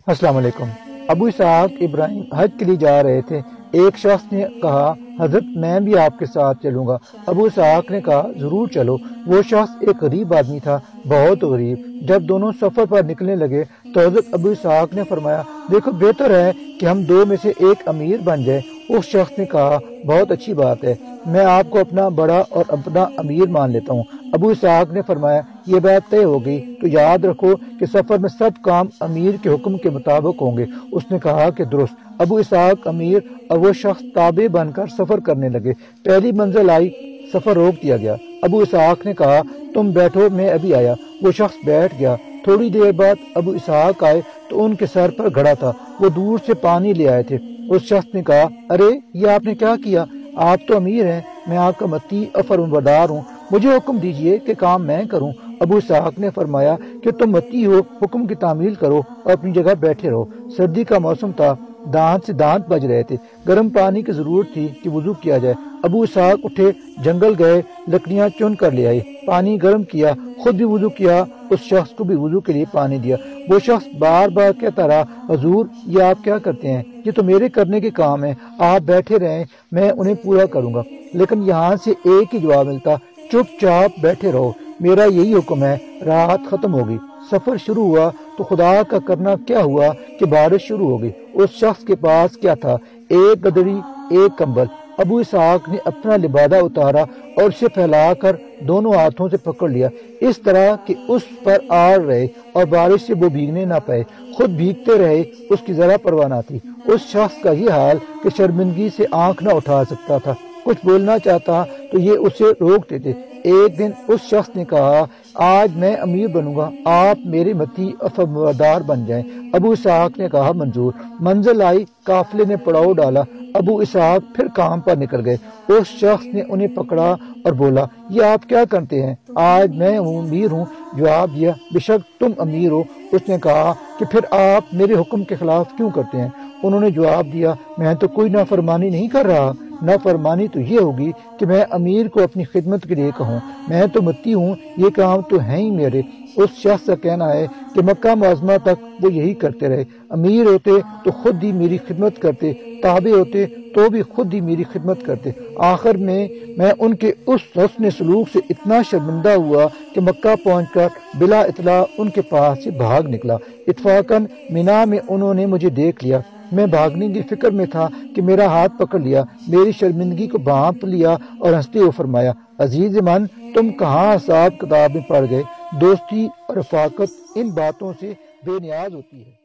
अस्सलाम वालेकुम। अबू इसहाक इब्राहिम हज के लिए जा रहे थे। एक शख्स ने कहा, हजरत मैं भी आपके साथ चलूंगा। अबू इसहाक ने कहा, जरूर चलो। वो शख्स एक गरीब आदमी था, बहुत गरीब। जब दोनों सफर पर निकलने लगे तो हजरत अबू इसहाक ने फरमाया, देखो बेहतर है कि हम दो में से एक अमीर बन जाए। उस शख्स ने कहा, बहुत अच्छी बात है, मैं आपको अपना बड़ा और अपना अमीर मान लेता हूँ। अबू इसहाक ने फरमाया, ये बात तय हो गई तो याद रखो कि सफर में सब काम अमीर के हुक्म के मुताबिक होंगे। उसने कहा कि दुरुस्त। अबू इसहाक अमीर और वो शख्स ताबे बनकर सफर करने लगे। पहली मंजिल आई, सफर रोक दिया गया। अबू इसहाक ने कहा, तुम बैठो, मैं अभी आया। वो शख्स बैठ गया। थोड़ी देर बाद अबू इसहाक आए तो उनके सर पर घड़ा था। वो दूर से पानी ले आए थे। उस शख्स ने कहा, अरे ये आपने क्या किया? आप तो अमीर हैं, मैं आपका मती और फरमाबरदार हूँ, मुझे हुक्म दीजिए कि काम मैं करूँ। अबू इसहाक ने फरमाया कि तुम मती हो, हुक्म की तामील करो और अपनी जगह बैठे रहो। सर्दी का मौसम था, दांत से दांत बज रहे थे। गर्म पानी की जरूरत थी कि वुजू किया जाए। अबू इसहाक उठे, जंगल गए, लकड़ियां चुन कर ले आए, पानी गर्म किया, खुद भी वुजू किया, उस शख्स को भी वुजू के लिए पानी दिया। वो शख्स बार बार कहता रहा, हुजूर ये आप क्या करते हैं? ये तो मेरे करने के काम है, आप बैठे रहें, मैं उन्हें पूरा करूंगा। लेकिन यहाँ से एक ही जवाब मिलता, चुपचाप बैठे रहो, मेरा यही हुक्म है। राहत खत्म हो गई। सफर शुरू हुआ तो खुदा का करना क्या हुआ कि बारिश शुरू हो गई। उस शख्स के पास क्या था? एक गदरी, एक कंबल। अबू इसहाक ने अपना लिबादा उतारा और उसे फैलाकर दोनों हाथों से पकड़ लिया, इस तरह कि उस पर आड़ रहे और बारिश से वो भीगने ना पाए। खुद भीगते रहे, उसकी जरा परवाह ना थी। उस शख्स का ये हाल कि शर्मिंदगी से आंख न उठा सकता था। कुछ बोलना चाहता तो ये उसे रोक देते। एक दिन उस शख्स ने कहा, आज मैं अमीर बनूंगा, आप मेरे मती और फरमाबरदार बन जाएं। अबू इसहाक ने कहा, मंजूर। मंजिल आई, काफिले ने पड़ाव डाला। अबू इसहाक फिर काम पर निकल गए। उस शख्स ने उन्हें पकड़ा और बोला, ये आप क्या करते हैं? आज मैं अमीर हूँ। जवाब दिया, बेशक तुम अमीर हो। उसने कहा कि फिर आप मेरे हुक्म के खिलाफ क्यों करते हैं? उन्होंने जवाब दिया, मैं तो कोई नाफरमानी नहीं कर रहा। नाफरमानी तो ये होगी कि मैं अमीर को अपनी खिदमत के लिए कहूँ, मैं तो मत्ती हूँ, ये काम तो है ही मेरे। उस शख्स का कहना है कि मक्का मुअज़्ज़मा तक वो यही करते रहे। अमीर होते तो खुद ही मेरी खिदमत करते, ताबे होते तो भी खुद ही मेरी खिदमत करते। आखिर में मैं उनके उस हुस्न सलूक से इतना शर्मिंदा हुआ कि मक्का पहुंचकर बिला इतला उनके पास से भाग निकला। इत्फाकन मिना में उन्होंने मुझे देख लिया। मैं भागने की फिक्र में था कि मेरा हाथ पकड़ लिया, मेरी शर्मिंदगी को भांप लिया और हंसते हुए फरमाया, अजीज मन, तुम कहाँ हिसाब किताब में पड़ गए? दोस्ती और रफाकत इन बातों से बेनियाज होती है।